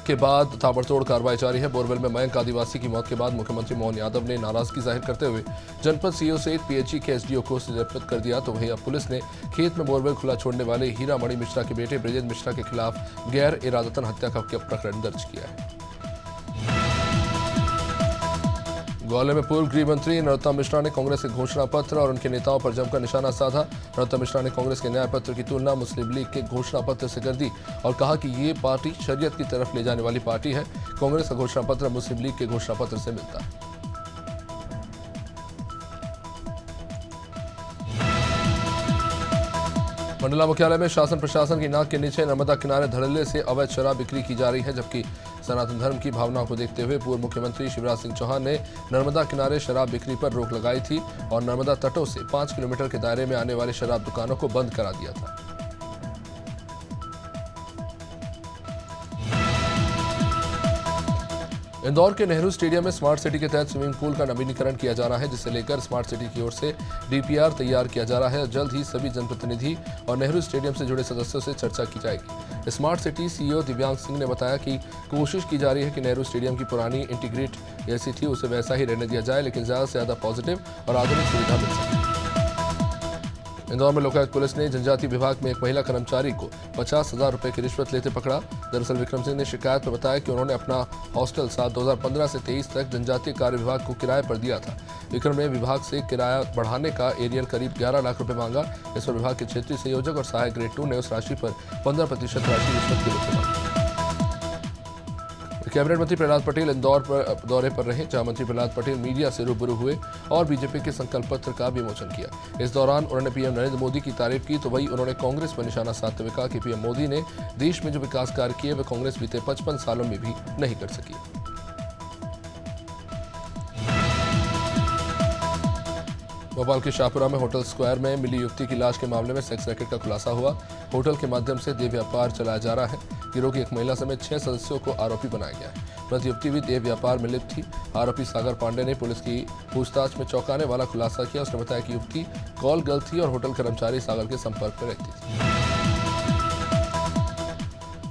के बाद ताबड़तोड़ कार्रवाई जारी है। बोरवेल में मयंक आदिवासी की मौत के बाद मुख्यमंत्री मोहन यादव ने नाराजगी जाहिर करते हुए जनपद सीईओ सहित पीएचई के एसडीओ को निलंबित कर दिया। तो वहीं अब पुलिस ने खेत में बोरवेल खुला छोड़ने वाले हीरा मणि मिश्रा के बेटे ब्रजेंद्र मिश्रा के खिलाफ गैर इरादतन हत्या का प्रकरण दर्ज किया है। ग्वालियर में पूर्व गृह मंत्री नरोत्तम मिश्रा ने कांग्रेस के घोषणा पत्र और उनके नेताओं पर जमकर निशाना साधा। नरोत्तम मिश्रा ने कांग्रेस के न्याय पत्र की तुलना मुस्लिम लीग के घोषणा पत्र से कर दी और कहा कि ये पार्टी शरीयत की तरफ ले जाने वाली पार्टी है। कांग्रेस का घोषणा पत्र मुस्लिम लीग के घोषणा पत्र से मिलता है। मंडला मुख्यालय में शासन प्रशासन की नाक के नीचे नर्मदा किनारे धड़ल्ले से अवैध शराब बिक्री की जा रही है, जबकि सनातन धर्म की भावनाओं को देखते हुए पूर्व मुख्यमंत्री शिवराज सिंह चौहान ने नर्मदा किनारे शराब बिक्री पर रोक लगाई थी और नर्मदा तटों से 5 किलोमीटर के दायरे में आने वाली शराब दुकानों को बंद करा दिया था। इंदौर के नेहरू स्टेडियम में स्मार्ट सिटी के तहत स्विमिंग पूल का नवीनीकरण किया जा रहा है, जिसे लेकर स्मार्ट सिटी की ओर से डीपीआर तैयार किया जा रहा है। जल्द ही सभी जनप्रतिनिधि और नेहरू स्टेडियम से जुड़े सदस्यों से चर्चा की जाएगी। स्मार्ट सिटी सीईओ दिव्यांग सिंह ने बताया कि कोशिश की जा रही है कि नेहरू स्टेडियम की पुरानी इंटीग्रेट जैसी थी उसे वैसा ही रहने दिया जाए, लेकिन ज्यादा से ज्यादा पॉजिटिव और आधुनिक सुविधा मिल सके। इंदौर में लोकायुक्त पुलिस ने जनजातीय विभाग में एक महिला कर्मचारी को 50,000 रुपए की रिश्वत लेते पकड़ा। दरअसल विक्रम सिंह ने शिकायत में बताया कि उन्होंने अपना हॉस्टल साल 2015 से 23 तक जनजातीय कार्य विभाग को किराए पर दिया था। विक्रम ने विभाग से किराया बढ़ाने का एरियल करीब 11 लाख रुपए मांगा। इस पर विभाग के क्षेत्रीय संयोजक और सहायक ग्रेड 2 ने उस राशि पर 15% राशि रिश्वत के रूप में मांगी। कैबिनेट मंत्री प्रहलाद पटेल इंदौर पर दौरे पर रहे, जहां मंत्री प्रहलाद पटेल मीडिया से रूबरू हुए और बीजेपी के संकल्प पत्र का विमोचन किया। इस दौरान उन्होंने पीएम नरेंद्र मोदी की तारीफ की, तो वहीं उन्होंने कांग्रेस पर निशाना साधते हुए कहा कि पीएम मोदी ने देश में जो विकास कार्य किए वे कांग्रेस बीते 55 सालों में भी नहीं कर सकी। भोपाल के शाहपुरा में होटल स्क्वायर में मिली युवती की लाश के मामले में सेक्स रैकेट का खुलासा हुआ। होटल के माध्यम से देह व्यापार चलाया जा रहा है। गिरोह की एक महिला समेत 6 सदस्यों को आरोपी बनाया गया है। मृत युवती भी देह व्यापार में लिप्त थी। आरोपी सागर पांडे ने पुलिस की पूछताछ में चौंकाने वाला खुलासा किया। उसने बताया कि युवती कॉल गर्ल थी और होटल कर्मचारी सागर के संपर्क में रहती थी।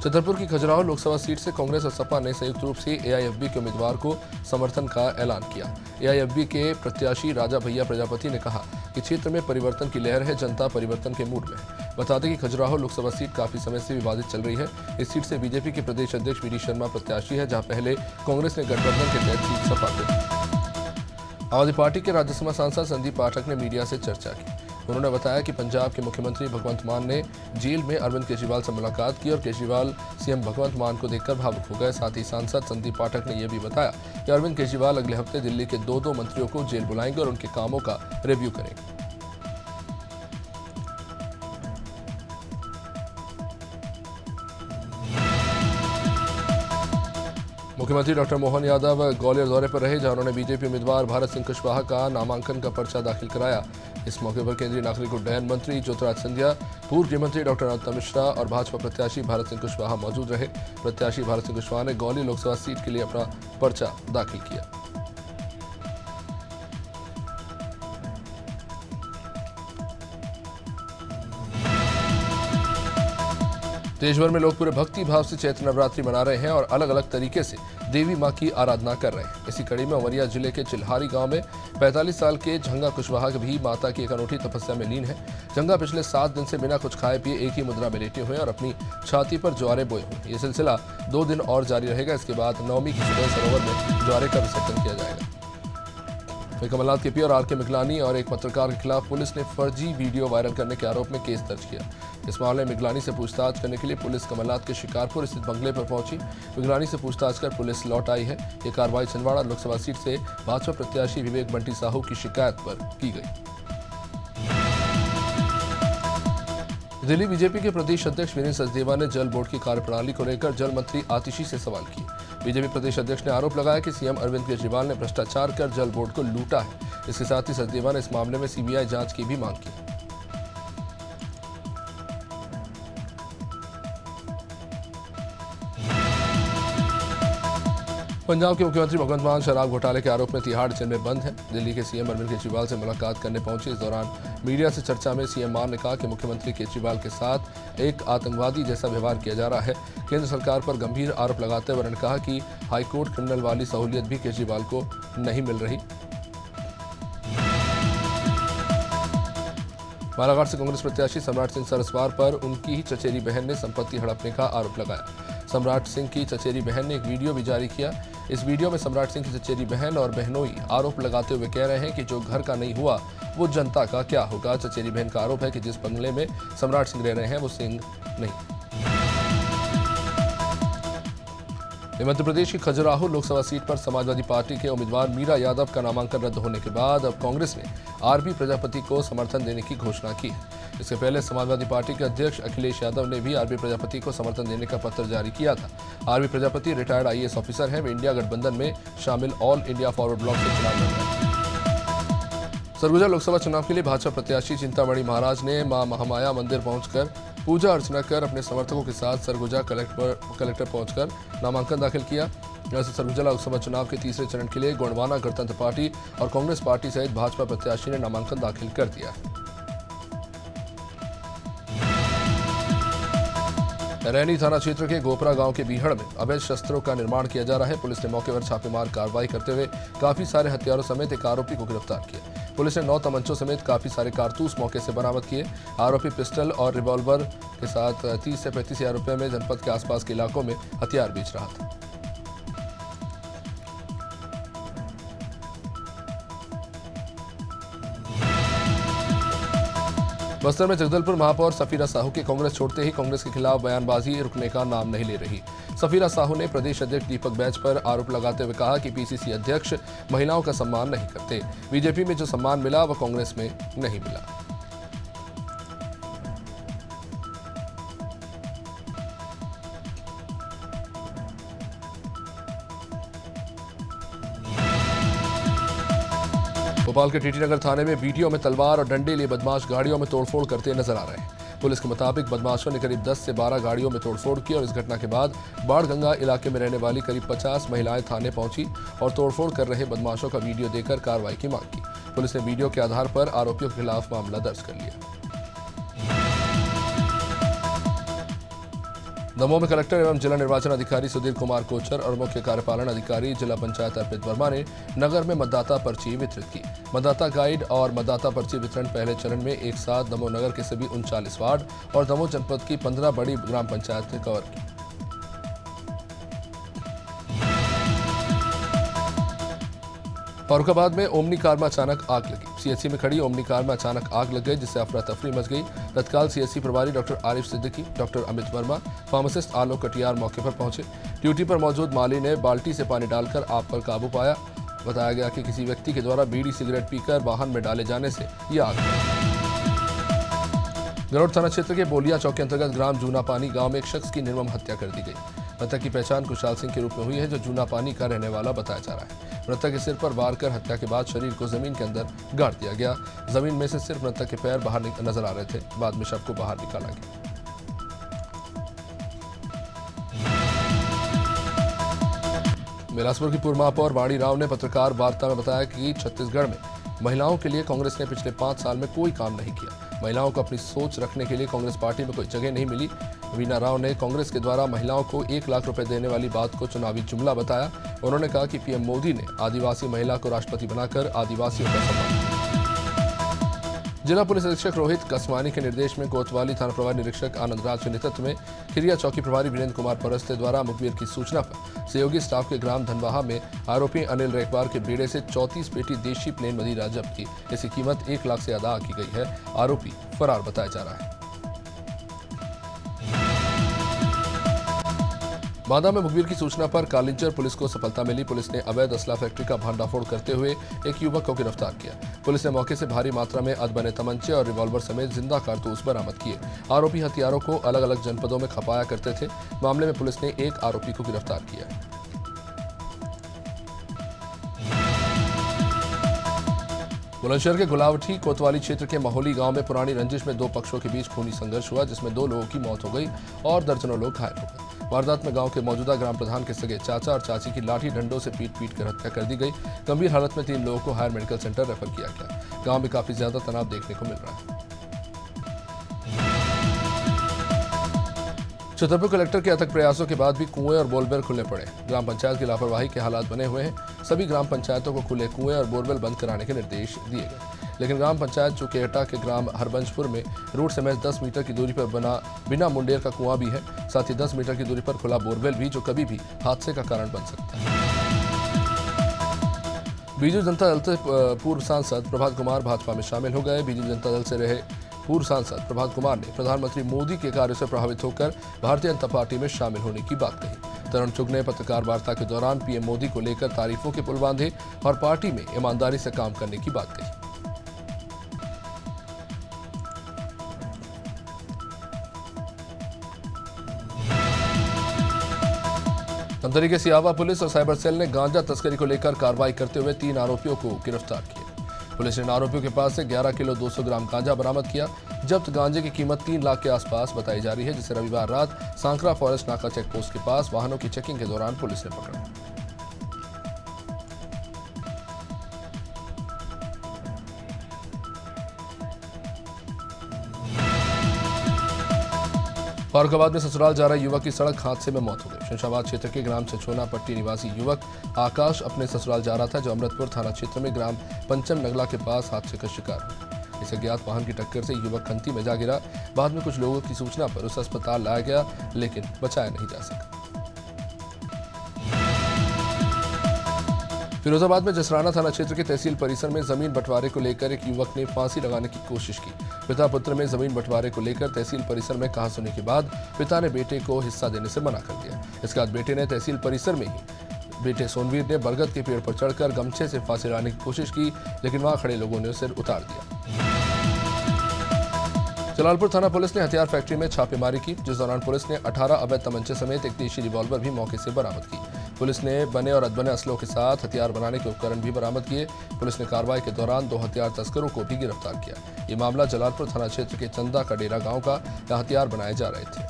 छतरपुर की खजुराहो लोकसभा सीट से कांग्रेस और सपा ने संयुक्त रूप से एआईएफबी के उम्मीदवार को समर्थन का ऐलान किया। एआईएफबी के प्रत्याशी राजा भैया प्रजापति ने कहा कि क्षेत्र में परिवर्तन की लहर है, जनता परिवर्तन के मूड में है। बता दें कि खजुराहो लोकसभा सीट काफी समय से विवादित चल रही है। इस सीट से बीजेपी के प्रदेश अध्यक्ष वीडी शर्मा प्रत्याशी है, जहां पहले कांग्रेस ने गठबंधन के तहत सीट सपा को दी। आम आदमी पार्टी के राज्यसभा सांसद संदीप पाठक ने मीडिया से चर्चा की। उन्होंने बताया कि पंजाब के मुख्यमंत्री भगवंत मान ने जेल में अरविंद केजरीवाल से मुलाकात की और केजरीवाल सीएम भगवंत मान को देखकर भावुक हो गए। साथ ही सांसद संदीप पाठक ने यह भी बताया कि अरविंद केजरीवाल अगले हफ्ते दिल्ली के 2 मंत्रियों को जेल बुलाएंगे और उनके कामों का रिव्यू करेंगे। मुख्यमंत्री डॉक्टर मोहन यादव ग्वालियर दौरे पर रहे, जहां उन्होंने बीजेपी उम्मीदवार भारत सिंह कुशवाहा का नामांकन का पर्चा दाखिल कराया। इस मौके पर केंद्रीय नागरिक उड्डयन मंत्री ज्योतिराज सिंधिया, पूर्व गृह मंत्री डॉक्टर नरोत्तम मिश्रा और भाजपा प्रत्याशी भारत सिंह कुशवाहा मौजूद रहे। प्रत्याशी भारत सिंह कुशवाहा ने ग्वालियर लोकसभा सीट के लिए अपना पर्चा दाखिल किया। देशभर में लोग पूरे भक्ति भाव से चैत्र नवरात्रि मना रहे हैं और अलग अलग तरीके से देवी मां की आराधना कर रहे हैं। इसी कड़ी में उमरिया जिले के चिल्हारी गांव में 45 साल के झंगा कुशवाहा भी माता की एक अनूठी तपस्या में लीन है। झंगा पिछले 7 दिन से बिना कुछ खाए पिए एक ही मुद्रा में लेटे हुए और अपनी छाती पर ज्वारे बोए हुए। ये सिलसिला 2 दिन और जारी रहेगा। इसके बाद नवमी की सुबह सरोवर में ज्वारे का विसर्जन किया जाएगा। कमलनाथ के पी और आर के मिगलानी और एक पत्रकार के खिलाफ पुलिस ने फर्जी वीडियो वायरल करने के आरोप में केस दर्ज किया। इस मामले में मिगलानी से पूछताछ करने के लिए पुलिस कमलनाथ के शिकारपुर स्थित बंगले पर पहुंची। मिगलानी से पूछताछ कर पुलिस लौट आई है। ये कार्रवाई छिंदवाड़ा लोकसभा सीट से भाजपा प्रत्याशी विवेक बंटी साहू की शिकायत पर की गई। दिल्ली बीजेपी के प्रदेश अध्यक्ष विनय सचदेवा ने जल बोर्ड की कार्यप्रणाली को लेकर जल मंत्री आतिशी से सवाल किए। बीजेपी प्रदेश अध्यक्ष ने आरोप लगाया कि सीएम अरविंद केजरीवाल ने भ्रष्टाचार कर जल बोर्ड को लूटा है। इसके साथ ही सचदेवा ने इस मामले में सीबीआई जांच की भी मांग की। पंजाब के मुख्यमंत्री भगवंत मान शराब घोटाले के आरोप में तिहाड़ जेल में बंद हैं। दिल्ली के सीएम अरविंद केजरीवाल से मुलाकात करने पहुंचे। इस दौरान मीडिया से चर्चा में सीएम मान ने कहा कि मुख्यमंत्री केजरीवाल के साथ एक आतंकवादी जैसा व्यवहार किया जा रहा है। केंद्र सरकार पर गंभीर आरोप लगाते हुए उन्होंने कहा कि हाईकोर्ट क्रिमिनल वाली सहूलियत भी केजरीवाल को नहीं मिल रही। बालाघाट से कांग्रेस प्रत्याशी सम्राट सिंह सरस्वार पर उनकी ही चचेरी बहन ने संपत्ति हड़पने का आरोप लगाया। सम्राट सिंह की चचेरी बहन ने एक वीडियो भी जारी किया। इस वीडियो में सम्राट सिंह की चचेरी बहन और बहनोई आरोप लगाते हुए कह रहे हैं कि जो घर का नहीं हुआ वो जनता का क्या होगा। चचेरी बहन का आरोप है कि जिस बंगले में सम्राट सिंह रह रहे हैं वो सिंह नहीं। मध्य प्रदेश की खजुराहो लोकसभा सीट पर समाजवादी पार्टी के उम्मीदवार मीरा यादव का नामांकन रद्द होने के बाद अब कांग्रेस ने आरबी प्रजापति को समर्थन देने की घोषणा की है। इससे पहले समाजवादी पार्टी के अध्यक्ष अखिलेश यादव ने भी आरबी प्रजापति को समर्थन देने का पत्र जारी किया था। RB Prajapati retired IAS officer हैं। वे इंडिया गठबंधन में शामिल ऑल इंडिया फॉरवर्ड ब्लॉक से चुनाव लड़ रहे हैं। सरगुजा लोकसभा चुनाव के लिए भाजपा प्रत्याशी चिंतामणि महाराज ने मां महामाया मंदिर पहुंचकर पूजा अर्चना कर अपने समर्थकों के साथ सरगुजा कलेक्टर पहुंचकर नामांकन दाखिल किया। सरगुजा लोकसभा चुनाव के तीसरे चरण के लिए गोंडवाना गणतंत्र पार्टी और कांग्रेस पार्टी सहित भाजपा प्रत्याशी ने नामांकन दाखिल कर दिया है। रैनी थाना क्षेत्र के गोपरा गांव के बीहड़ में अवैध शस्त्रों का निर्माण किया जा रहा है। पुलिस ने मौके पर छापेमार कार्रवाई करते हुए काफी सारे हथियारों समेत एक आरोपी को गिरफ्तार किया। पुलिस ने 9 तमंचों समेत काफी सारे कारतूस मौके से बरामद किए। आरोपी पिस्टल और रिवॉल्वर के साथ 30 से 35 हजार रुपए में जनपद के आसपास के इलाकों में हथियार बेच रहा था। बस्तर में जगदलपुर महापौर सफीरा साहू के कांग्रेस छोड़ते ही कांग्रेस के खिलाफ बयानबाजी रुकने का नाम नहीं ले रही। सफीरा साहू ने प्रदेश अध्यक्ष दीपक बैज पर आरोप लगाते हुए कहा कि पीसीसी अध्यक्ष महिलाओं का सम्मान नहीं करते। बीजेपी में जो सम्मान मिला वह कांग्रेस में नहीं मिला। भोपाल के टीटी नगर थाने में बीटीओ में तलवार और डंडे लिए बदमाश गाड़ियों में तोड़फोड़ करते नजर आ रहे हैं। पुलिस के मुताबिक बदमाशों ने करीब 10 से 12 गाड़ियों में तोड़फोड़ की और इस घटना के बाद बाढ़गंगा इलाके में रहने वाली करीब 50 महिलाएं थाने पहुंची और तोड़फोड़ कर रहे बदमाशों का वीडियो देकर कार्रवाई की मांग की। पुलिस ने वीडियो के आधार पर आरोपियों के खिलाफ मामला दर्ज कर लिया। दमोह में कलेक्टर एवं जिला निर्वाचन अधिकारी सुधीर कुमार कोचर और मुख्य कार्यपालन अधिकारी जिला पंचायत अर्पित वर्मा ने नगर में मतदाता पर्ची वितरित की। मतदाता गाइड और मतदाता पर्ची वितरण पहले चरण में एक साथ दमोह नगर के सभी 39 वार्ड और दमोह जनपद की 15 बड़ी ग्राम पंचायत ने कवर की। फरुखाबाद में ओमनी कार में अचानक आग लगी। सीएचसी में खड़ी ओमनी कार में अचानक आग लग गई, जिससे अफरा तफरी मच गई। तत्काल सीएचसी प्रभारी doctor Arif Siddiqui, doctor Amit Verma, pharmacist Alok Katiyar मौके पर पहुंचे। ड्यूटी पर मौजूद माली ने बाल्टी से पानी डालकर आग पर काबू पाया। बताया गया कि किसी व्यक्ति के द्वारा बीड़ी सिगरेट पीकर वाहन में डाले जाने से यह आग लगी। गरुड़ थाना क्षेत्र के बोलिया चौक के अंतर्गत ग्राम जूना पानी गांव में एक शख्स की निर्मम हत्या कर दी गई। मृतक की पहचान कुशाल सिंह के रूप में हुई है, जो जूना पानी का रहने वाला बताया जा रहा है। मृतक के सिर पर वार कर हत्या के बाद शरीर को जमीन के अंदर गाड़ दिया गया। जमीन में से सिर्फ मृतक के पैर बाहर नजर आ रहे थे। बाद में शव को बाहर निकाला गया। बिलासपुर की पूर्व महापौर वाणी राव ने पत्रकार वार्ता में बताया कि छत्तीसगढ़ में महिलाओं के लिए कांग्रेस ने पिछले 5 साल में कोई काम नहीं किया। महिलाओं को अपनी सोच रखने के लिए कांग्रेस पार्टी में कोई जगह नहीं मिली। वीना राव ने कांग्रेस के द्वारा महिलाओं को 1 लाख रुपए देने वाली बात को चुनावी जुमला बताया। उन्होंने कहा कि पीएम मोदी ने आदिवासी महिला को राष्ट्रपति बनाकर आदिवासियों का सम्मान। जिला पुलिस अधीक्षक रोहित कसमानी के निर्देश में कोतवाली थाना प्रभारी निरीक्षक आनंद राज के नेतृत्व में खिरिया चौकी प्रभारी वीरेंद्र कुमार परस्ते द्वारा मुखबिर की सूचना पर सहयोगी स्टाफ के ग्राम धनवाहा में आरोपी अनिल रेखवार के बेड़े से 34 पेटी देशी प्लेन मदिरा जब्त की। इसकी कीमत 1 लाख से अदा की गई है। आरोपी फरार बताया जा रहा है। बांदा में मुखबिर की सूचना पर कालिंचर पुलिस को सफलता मिली। पुलिस ने अवैध असला फैक्ट्री का भंडाफोड़ करते हुए एक युवक को गिरफ्तार किया। पुलिस ने मौके से भारी मात्रा में अधबने तमंचे और रिवॉल्वर समेत जिंदा कारतूस बरामद किए। आरोपी हथियारों को अलग अलग जनपदों में खपाया करते थे। मामले में पुलिस ने एक आरोपी को गिरफ्तार किया। बुलंदशहर के गुलावटी कोतवाली क्षेत्र के माहौली गांव में पुरानी रंजिश में दो पक्षों के बीच खूनी संघर्ष हुआ, जिसमें 2 लोगों की मौत हो गई और दर्जनों लोग घायल हो गए। वारदात में गांव के मौजूदा ग्राम प्रधान के सगे चाचा और चाची की लाठी डंडों से पीट कर हत्या कर दी गई। गंभीर हालत में 3 लोगों को हायर मेडिकल सेंटर रेफर किया गया। गांव में काफी ज्यादा तनाव देखने को मिल रहा है। छतरपुर कलेक्टर के अथक प्रयासों के बाद भी कुएं और बोरवेल खुलने पड़े। ग्राम पंचायत की लापरवाही के हालात बने हुए हैं। सभी ग्राम पंचायतों को खुले कुएं और बोरवेल बंद कराने के निर्देश दिए गए, लेकिन ग्राम पंचायत चुकेहटा के ग्राम हरबंशपुर में रोड से महज 10 मीटर की दूरी पर बना बिना मुंडेर का कुआं भी है। साथ ही 10 मीटर की दूरी पर खुला बोरवेल भी, जो कभी भी हादसे का कारण बन सकता है। बीजू जनता दल से पूर्व सांसद प्रभात कुमार भाजपा में शामिल हो गए। बीजू जनता दल से रहे पूर्व सांसद प्रभात कुमार ने प्रधानमंत्री मोदी के कार्य से प्रभावित होकर भारतीय जनता पार्टी में शामिल होने की बात कही। तरुण चुग ने पत्रकार वार्ता के दौरान पीएम मोदी को लेकर तारीफों के पुल बांधे और पार्टी में ईमानदारी से काम करने की बात कही। धमतरी के सियावा पुलिस और साइबर सेल ने गांजा तस्करी को लेकर कार्रवाई करते हुए 3 आरोपियों को गिरफ्तार किया। पुलिस ने इन आरोपियों के पास से 11 किलो 200 ग्राम गांजा बरामद किया। जब्त गांजे की कीमत 3 लाख के आसपास बताई जा रही है, जिसे रविवार रात सांकरा फॉरेस्ट नाका चेक पोस्ट के पास वाहनों की चेकिंग के दौरान पुलिस ने पकड़ा। फरुखाबाद में ससुराल जा रहे युवक की सड़क हादसे में मौत हो गई। शमशाबाद क्षेत्र के ग्राम छछोना पट्टी निवासी युवक आकाश अपने ससुराल जा रहा था, जो अमृतपुर थाना क्षेत्र में ग्राम पंचम नगला के पास हादसे का शिकार हुआ। इस अज्ञात वाहन की टक्कर से युवक खंती में जा गिरा। बाद में कुछ लोगों की सूचना पर उसे अस्पताल लाया गया, लेकिन बचाया नहीं जा सका। फिरोजाबाद में जसराना थाना क्षेत्र के तहसील परिसर में जमीन बंटवारे को लेकर एक युवक ने फांसी लगाने की कोशिश की। पिता पुत्र में जमीन बंटवारे को लेकर तहसील परिसर में कहासुनी के बाद पिता ने बेटे को हिस्सा देने से मना कर दिया। इसके बाद बेटे ने तहसील परिसर में ही बेटे सोनवीर ने बरगद के पेड़ पर चढ़कर गमछे से फांसी लगाने की कोशिश की, लेकिन वहां खड़े लोगों ने उसे उतार दिया। जलालपुर थाना पुलिस ने हथियार फैक्ट्री में छापेमारी की, जिस दौरान पुलिस ने 18 अवैध तमंचे समेत एक देशी रिवॉल्वर भी मौके से बरामद की। पुलिस ने बने और अधबने असलों के साथ हथियार बनाने के उपकरण भी बरामद किए। पुलिस ने कार्रवाई के दौरान 2 हथियार तस्करों को भी गिरफ्तार किया। ये मामला जलालपुर थाना क्षेत्र के चंदा का डेरा गांव का, जहां हथियार बनाए जा रहे थे।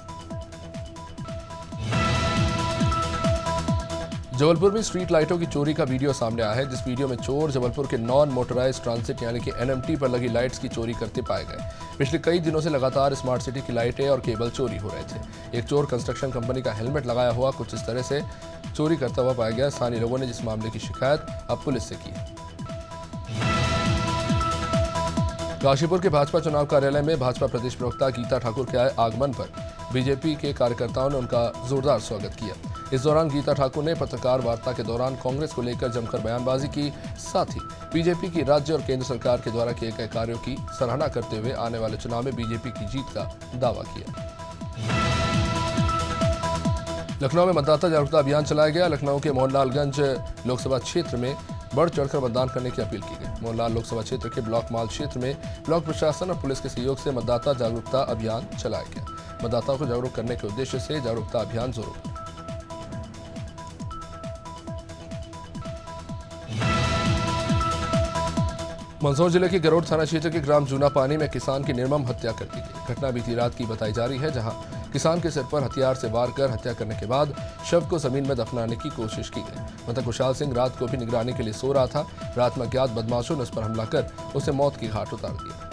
जबलपुर में स्ट्रीट लाइटों की चोरी का वीडियो सामने आया है, जिस वीडियो में चोर जबलपुर के नॉन मोटराइज ट्रांसिट यानी कि NMT पर लगी लाइट्स की चोरी करते पाए गए। पिछले कई दिनों से लगातार स्मार्ट सिटी की लाइटें और केबल चोरी हो रहे थे। एक चोर कंस्ट्रक्शन कंपनी का हेलमेट लगाया हुआ कुछ इस तरह से चोरी करता हुआ पाया गया। स्थानीय लोगों ने जिस मामले की शिकायत अब पुलिस से की है। काशीपुर के भाजपा चुनाव कार्यालय में भाजपा प्रदेश प्रवक्ता गीता ठाकुर के आए आगमन पर बीजेपी के कार्यकर्ताओं ने उनका जोरदार स्वागत किया। इस दौरान गीता ठाकुर ने पत्रकार वार्ता के दौरान कांग्रेस को लेकर जमकर बयानबाजी की। साथ ही बीजेपी की राज्य और केंद्र सरकार के द्वारा किए गए कार्यों की सराहना करते हुए आने वाले चुनाव में बीजेपी की जीत का दावा किया। लखनऊ में मतदाता जागरूकता अभियान चलाया गया। लखनऊ के मोहनलालगंज लोकसभा क्षेत्र में बढ़ चढ़कर मतदान करने की अपील की गई। मोहनलाल लोकसभा क्षेत्र के ब्लॉक माल क्षेत्र में ब्लॉक प्रशासन और पुलिस के सहयोग से मतदाता जागरूकता अभियान चलाया गया। मतदाताओं को जागरूक करने के उद्देश्य से जागरूकता अभियान जोरों पर। मंदसौर जिले के गरोड थाना क्षेत्र के ग्राम जूना पानी में किसान की निर्मम हत्या कर दी गई। घटना बीती रात की बताई जा रही है, जहां किसान के सिर पर हथियार से वार कर हत्या करने के बाद शव को जमीन में दफनाने की कोशिश की गई। मृतक कुशाल सिंह रात को भी निगरानी के लिए सो रहा था। रात में अज्ञात बदमाशों ने उस पर हमला कर उसे मौत की घाट उतार दिया।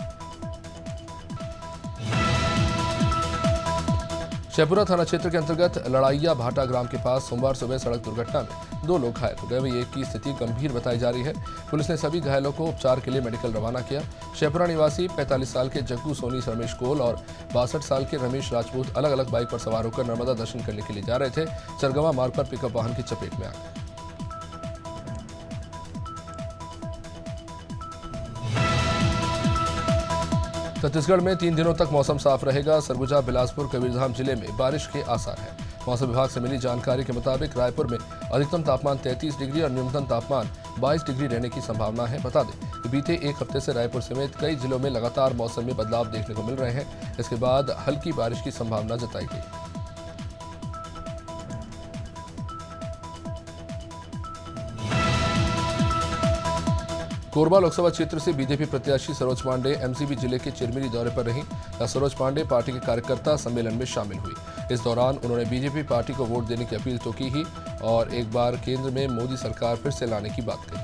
शेखपुरा थाना क्षेत्र के अंतर्गत लड़ाइया भाटा ग्राम के पास सोमवार सुबह सड़क दुर्घटना में 2 लोग घायल हो गए। वहीं एक की स्थिति गंभीर बताई जा रही है। पुलिस ने सभी घायलों को उपचार के लिए मेडिकल रवाना किया। शेखपुरा निवासी 45 साल के जग्गू सोनी रमेश कोल और 62 साल के रमेश राजपूत अलग अलग बाइक पर सवार होकर नर्मदा दर्शन करने के लिए जा रहे थे। चरगवा मार्ग पर पिकअप वाहन की चपेट में आ गए। छत्तीसगढ़ में 3 दिनों तक मौसम साफ रहेगा। सरगुजा, बिलासपुर, कबीरधाम जिले में बारिश के आसार हैं। मौसम विभाग से मिली जानकारी के मुताबिक रायपुर में अधिकतम तापमान 33 डिग्री और न्यूनतम तापमान 22 डिग्री रहने की संभावना है। बता दें कि बीते एक हफ्ते से रायपुर समेत कई जिलों में लगातार मौसम में बदलाव देखने को मिल रहे हैं। इसके बाद हल्की बारिश की संभावना जताई गई। कोरबा लोकसभा क्षेत्र से बीजेपी प्रत्याशी सरोज पांडे एमसीबी जिले के चिरमिरी दौरे पर रहीं। जहां सरोज पांडे पार्टी के कार्यकर्ता सम्मेलन में शामिल हुई। इस दौरान उन्होंने बीजेपी पार्टी को वोट देने की अपील तो की ही और एक बार केंद्र में मोदी सरकार फिर से लाने की बात कही।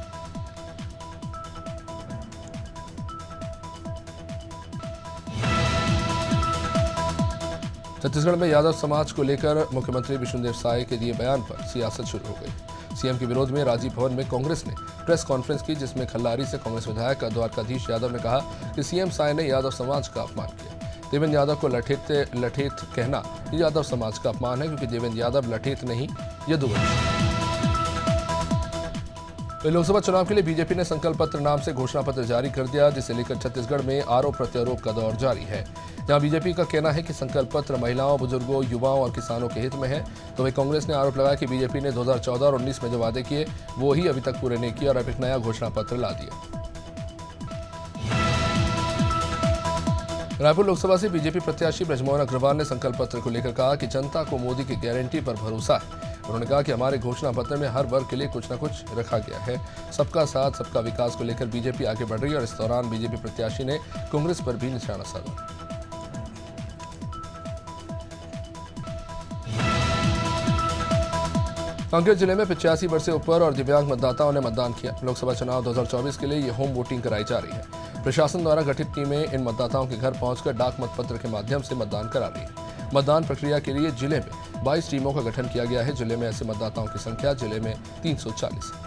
छत्तीसगढ़ में यादव समाज को लेकर मुख्यमंत्री विष्णुदेव साय के दिए बयान पर सियासत शुरू हो गई। सीएम के विरोध में राजीव भवन में कांग्रेस ने प्रेस कॉन्फ्रेंस की, जिसमें खल्लारी से कांग्रेस विधायक द्वारकाधीश यादव ने कहा कि सीएम साय ने यादव समाज का अपमान किया। देवेंद्र यादव को लठेत कहना यादव समाज का अपमान है, क्योंकि देवेंद्र यादव लठेत नहीं, यदुवंशी। लोकसभा चुनाव के लिए बीजेपी ने संकल्प पत्र नाम से घोषणा पत्र जारी कर दिया, जिसे लेकर छत्तीसगढ़ में आरोप प्रत्यारोप का दौर जारी है। जहां बीजेपी का कहना है कि संकल्प पत्र महिलाओं, बुजुर्गों, युवाओं और किसानों के हित में है, तो वहीं कांग्रेस ने आरोप लगाया कि बीजेपी ने 2014 और 19 में जो वादे किए वो ही अभी तक पूरे नहीं किए और अब एक नया घोषणा पत्र ला दिया। रायपुर लोकसभा से बीजेपी प्रत्याशी ब्रजमोहन अग्रवाल ने संकल्प पत्र को लेकर कहा कि जनता को मोदी की गारंटी पर भरोसा है। उन्होंने कहा कि हमारे घोषणा पत्र में हर वर्ग के लिए कुछ न कुछ रखा गया है। सबका साथ, सबका विकास को लेकर बीजेपी आगे बढ़ रही है और इस दौरान बीजेपी प्रत्याशी ने कांग्रेस पर भी निशाना साधा। कांकेर जिले में 85 वर्ष से ऊपर और दिव्यांग मतदाताओं ने मतदान किया। लोकसभा चुनाव 2024 के लिए ये होम वोटिंग कराई जा रही है। प्रशासन द्वारा गठित टीमें इन मतदाताओं के घर पहुंचकर डाक मतपत्र के माध्यम से मतदान करा रही है। मतदान प्रक्रिया के लिए जिले में 22 टीमों का गठन किया गया है। जिले में ऐसे मतदाताओं की संख्या जिले में 340 है।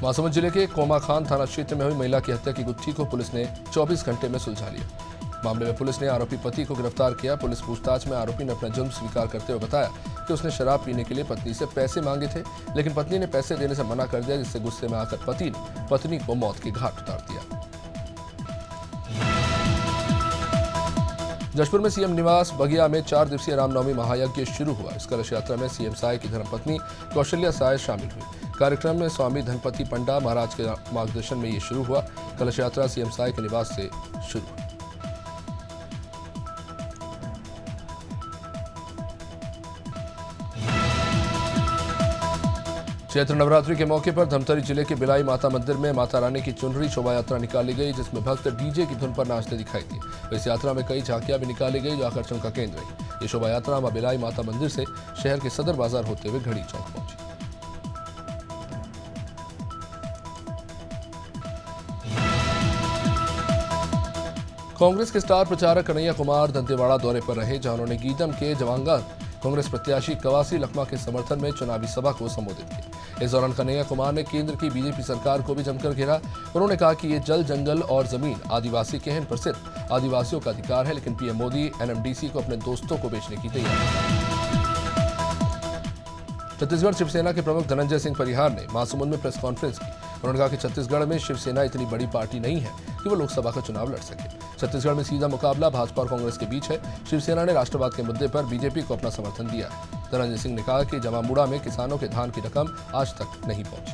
महासमुंद जिले के कोमाखान थाना क्षेत्र में हुई महिला की हत्या की गुत्थी को पुलिस ने 24 घंटे में सुलझा लिया। मामले में पुलिस ने आरोपी पति को गिरफ्तार किया। पुलिस पूछताछ में आरोपी ने अपना जुर्म स्वीकार करते हुए बताया कि उसने शराब पीने के लिए पत्नी से पैसे मांगे थे, लेकिन पत्नी ने पैसे देने से मना कर दिया, जिससे गुस्से में आकर पति ने पत्नी को मौत के घाट उतार दिया। जशपुर में सीएम निवास बगिया में 4 दिवसीय रामनवमी महायज्ञ शुरू हुआ। इस कलश यात्रा में सीएम साय की धर्मपत्नी कौशल्या साय शामिल हुई। कार्यक्रम में स्वामी धनपति पंडा महाराज के मार्गदर्शन में ये शुरू हुआ। कलश यात्रा सीएम साय के निवास से शुरू हुई। चैत्र नवरात्रि के मौके पर धमतरी जिले के बिलाई माता मंदिर में माता रानी की चुनरी शोभा यात्रा निकाली गई, जिसमें भक्त डीजे की धुन पर नाचते दिखाई दिए। इस यात्रा में कई झांकियां भी निकाली गई, जो आकर्षण का केंद्र रही। ये शोभा यात्रा मां बिलाई माता मंदिर से शहर के सदर बाजार होते हुए घड़ी चौक पहुंची। कांग्रेस के स्टार प्रचारक कन्हैया कुमार दंतेवाड़ा दौरे पर रहे, जहां उन्होंने गीदम के जवांगा कांग्रेस प्रत्याशी कवासी लखमा के समर्थन में चुनावी सभा को संबोधित किया। इस दौरान कन्हैया कुमार ने केंद्र की बीजेपी सरकार को भी जमकर घेरा। उन्होंने कहा कि ये जल, जंगल और जमीन आदिवासी के हैं, पर सिर्फ आदिवासियों का अधिकार है, लेकिन पीएम मोदी एनएमडीसी को अपने दोस्तों को बेचने की तैयारी है। छत्तीसगढ़ शिवसेना के प्रमुख धनंजय सिंह परिहार ने महासमुंद में प्रेस कॉन्फ्रेंस की। उन्होंने कहा कि छत्तीसगढ़ में शिवसेना इतनी बड़ी पार्टी नहीं है कि वो लोकसभा का चुनाव लड़ सके। छत्तीसगढ़ में सीधा मुकाबला भाजपा और कांग्रेस के बीच है। शिवसेना ने राष्ट्रवाद के मुद्दे पर बीजेपी को अपना समर्थन दिया है। धनंजय सिंह ने कहा कि जमामुड़ा में किसानों के धान की रकम आज तक नहीं पहुंची।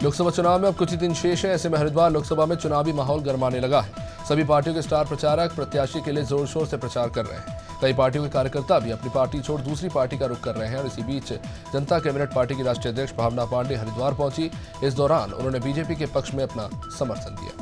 लोकसभा चुनाव में अब कुछ ही दिन शेष है। ऐसे में हरिद्वार लोकसभा में चुनावी माहौल गरमाने लगा है। सभी पार्टियों के स्टार प्रचारक प्रत्याशी के लिए जोर शोर से प्रचार कर रहे हैं। कई पार्टियों के कार्यकर्ता भी अपनी पार्टी छोड़ दूसरी पार्टी का रुख कर रहे हैं और इसी बीच जनता कैबिनेट पार्टी की राष्ट्रीय अध्यक्ष भावना पांडे हरिद्वार पहुंची। इस दौरान उन्होंने बीजेपी के पक्ष में अपना समर्थन दिया।